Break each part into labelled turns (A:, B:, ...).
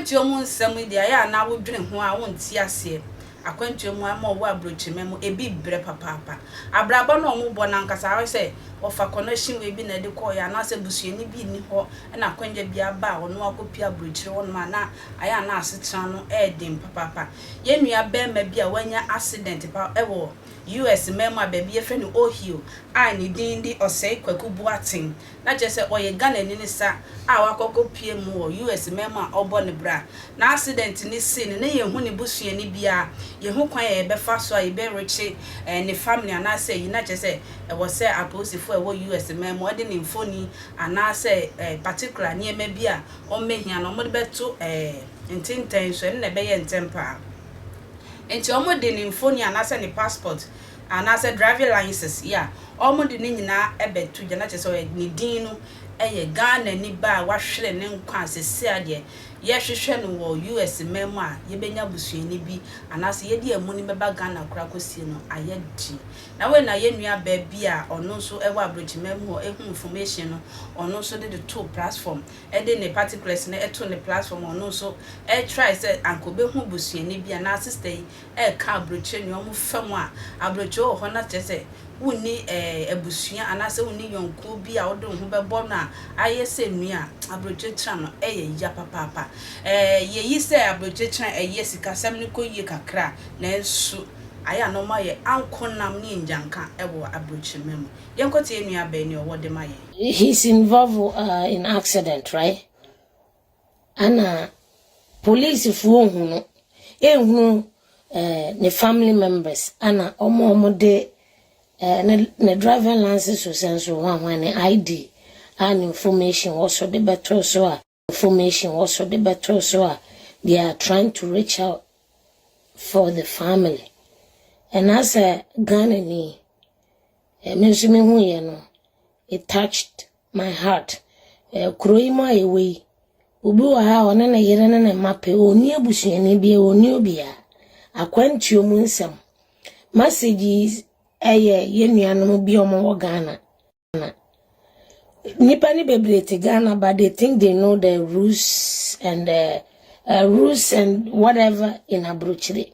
A: akwantuo mu nsɛm dia ya na wodwene ho a wonti ase akwantuo mu ama wo abrochime mu ebi bre papa abraba no mu bɔ na nkasa awe sɛ ofa connection we bi na de call ya na sɛ busuani bi ni hɔ na kwanja bi aba ono akopi abrochire won ma na aya na asetra no dem papa yenua be ma bi a wanya accident pa ewo US memo baby ye friend Ohio a ni din di osei kwaku buatin na je se oye Ghana ni sa a wakoko pie mu US memo a obo ne bra na accident ni sin na ye hu ni busua ni bia ye hu kwan ye be fa so a ye be reche ni family ana say yi na je se e wo se aposifo e wo US memo de ni mfoni ana say particular ni e ma bia o mehia no mo de beto intinten so na be ye ntempa enti omo de ni mfoni ana say ni passport ana say driving license yeah omo de ni nyina ebetu gya na chese ni din no eye Ghana ni ba wahwere ne nkwa asese ade ye hwehwe no wo US memo a ye benya busuani bi ana say ye de amuni beba Ghana kura kosie no ayedi na we na ye nua ba bi a ono so ewa abrochi memo ehu information no ono so de to platform e de ne particulars na eto ne platform ono so e try say ankobe hu busuani bi ana sister e ka abrochi no mo fam a abrochi o ho na chese wuni ebusua anase wuni yonko bi a odo hu bebo na ayese nua abroche tra no eye ya papa ye yi se abroche tra eye sikasem ne koyie kakra na ensu aya no ma ye ankonam ni njanka ewo abroche memo yenkote nua ba ni owo de ma ye.
B: He's involved in accident, right? And police fu hu no ehunu the family members ana omo de the driving license was so one ID and information also the better so information also the better so they are trying to reach out for the family. And as a Ghanaian, it touched my heart. Kroima away. Ubu ha ona na yere na mape oni abusuani bia oni obia akwantuo mu nsam messages ye nuanom bi omo Ghana nipa ni bebrete Ghana, but they think they know the rules and whatever in abrochire.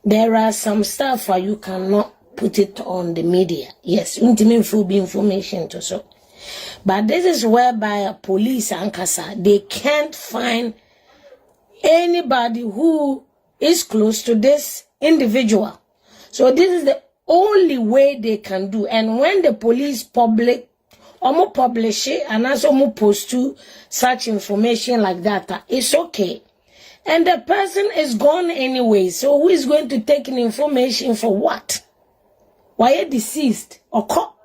B: There are some stuff where you cannot put it on the media. Yes, full be information to so. But this is whereby police and Kasa, they can't find anybody who is close to this individual. So this is the only way they can do. And when the police publish it and also post to such information like that, it's okay. And the person is gone anyway. So who is going to take an information for what? Why are deceased or caught?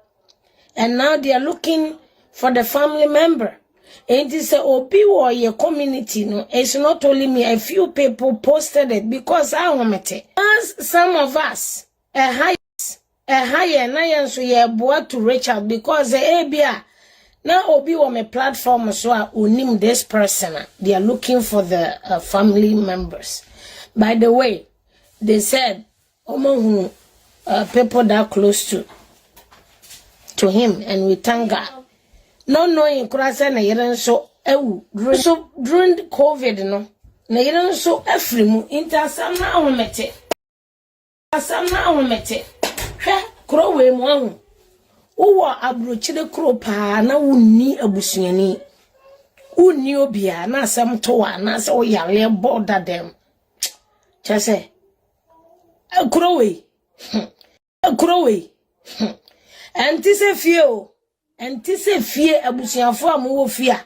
B: And now they are looking for the family member. And it's a OP or your community. No, it's not only me. A few people posted it because I want it. As some of us, a higher na so ye boa to reach out because the ABA now obi on a platform so unim this person. They are looking for the family members. By the way, they said people that close to him, and we thank God. No knowing Krasa na yeren so during COVID no na yeren so afrimu inta sam na ahomete hwe kro we mu ahu wo abrochire kro pa na wonni abusuani wonni obia na asam to wa na se wo yare border dem chase kro we Entise fie abusuafo amowo fia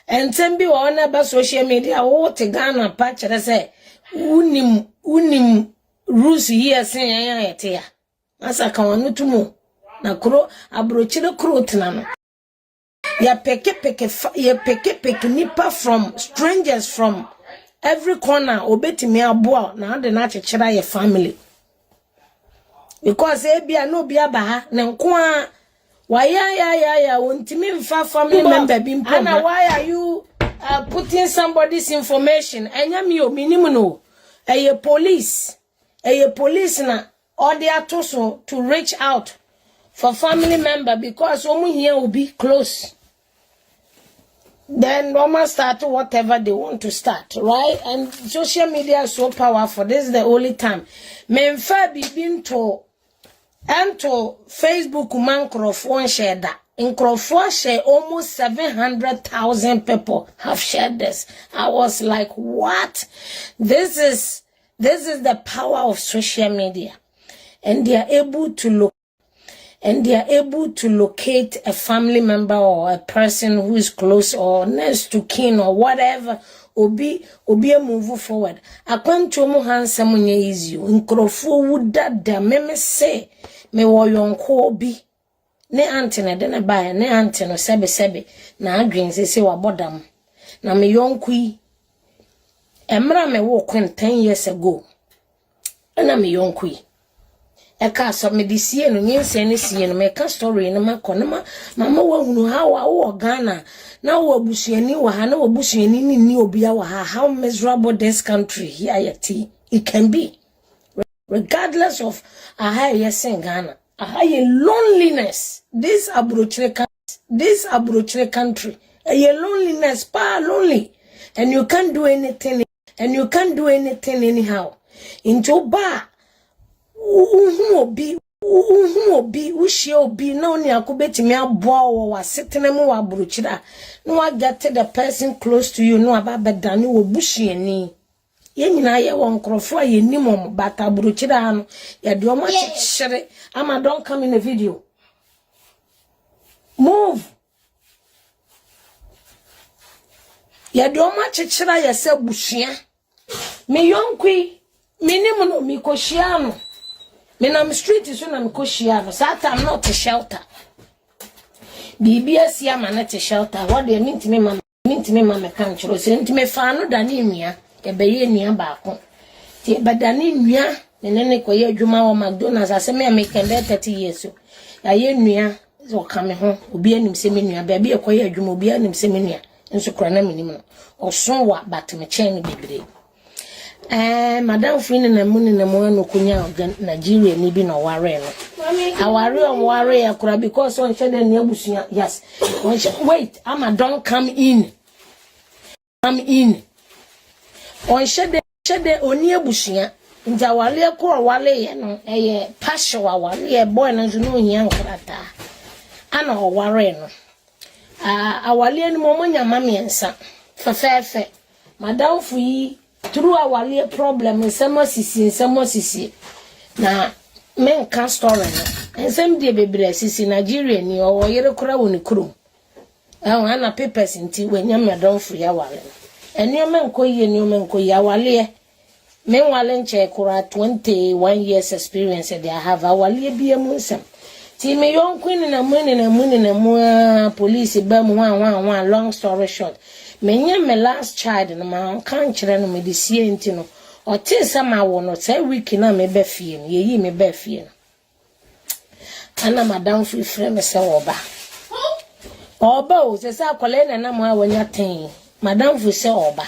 B: entem bi wo na ba social media wo te Ghana pa kire se unim rules here sen yan yete ya asa kan wonu tumu na kro abrochire kro tena no ya peke nipa from strangers from every corner obetimi aboa na de na chechira your family because ebia no bia ba ha na nko a why wontimi mfa family member bi mpo na why are you putting somebody's information enya mi o minimum no a police na or they are to reach out for family member because omu here will be close then normal start whatever they want to start, right? And social media is so powerful. This is the only time. Memfa bibin to Facebook man share that. In share almost 700,000 people have shared this. I was like, what? This is the power of social media. And they are able to locate a family member or a person who is close or next to kin or whatever. Obi a move forward. Akwantu mu handsome nye easy. Nkrofo wudada me say me wo yonko obi. Ne auntie na de na bae ne auntie no sebe na adwen se wabodam. Na me yonko yi emra me wo kwen 10 years ago. Na me yonko yi eka so me di sie no nyense ne sie no me ka story no makọ mama wahunu ha wo Ghana na wo abusuani wa ha na wo abusuani ni obia wa ha how miserable this country here yet it can be regardless of how you in Ghana a loneliness this abrochre country a loneliness pa lonely and you can't do anything anyhow into ba obi ushi obi na oni akobetimi aboa wo wasetene mu wabruchira no wa get the person close to you no ababedane wo bushiani ye nyina ye won krofo ye nimom bata bruchira no ye de omo chichere ama don't come in the video move ye de omo chichira ye se bushia me yonkwi minimum no mi koshiano me na street so na me koshiano sat I'm not a shelter bibia sia ma na te shelter what they mean to me mama kan chiro se ntime fa no dane nua e be ye nua ba ko ti be dane nua ne ko ye adwuma wo McDonald's ase me make 30 years so ya ye nua zo ka me ho obi anim se me nua ba bia ko ye adwuma obi anim se me nua nso kra na menim no oson wa bat me chen bebre madam fini na muni na mo no kunya Nigeria ni bi no ware no aware akura because on shede na abusuya yes wait ama don't come in on shede oni abusuya nja wale ko wale ye no eye passion wale boy na nju no nya nkrata ana ware no awale ni mo nya mamiensa fefefe madam fu through our problem nsemo sisi na men can story no nsem de bebre sisi Nigeria ni o yere kura woni krum ana papers nti wenya me don free awale eni o men ko yi awale men wale nche kura 21 years experience they have awale bia mu nsem ti me yon queen na mu police ba mu wan long story short menye me last child no ma kan kire no me de sie nti no o tin sama wo no say week na me ba fie no yeyi me ba fie no ana madam free frame se oba o se sa akole na mo awanya ten madam fu se oba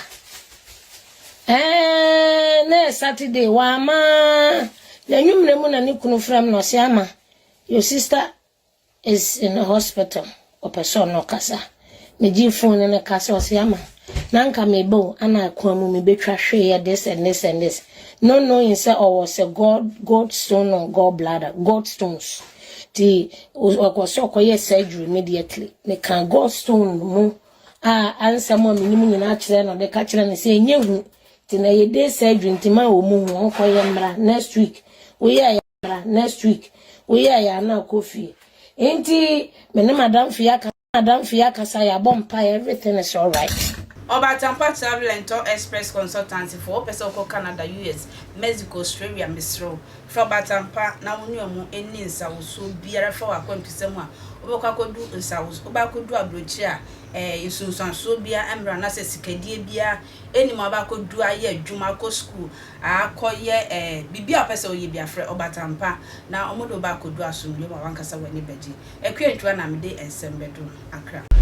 B: na Saturday wa ma na nyumre mu na ni kunu frame no se ama your sister is in the hospital o person no kasa me ji phone na kasa o se ama nanka me bo ana akwa mu me betwa hwe this and this no knowing say o was a god stone or god bladder god stones ti o so koye surgery immediately me kan god stone mu ansa mo me nimu nyina kire no de ka kire ne say nyehu ti na ye day surgery ntima o mu hu koye mra next week we ya mra next week we ya na kofi enti me ne madam fiaka say abompa everything is all right.
A: Obatampa Travel and Tour Express Consultancy for person ko Canada, US, Mexico, Australia, Misro. From Batampa na wonu mu eni nsawuso biara fa wakwampise mu a obekwa kodu nsawuso obakodu abrochi a isunsanso bia emra na sesikadie bia eni mo abakodu aye adwuma ko school akoye bibia pese oye bia frɛ Obatampa na omodo obakodu asomdwe ma wankasa wani baji ekwentua na mede ensembedo akra.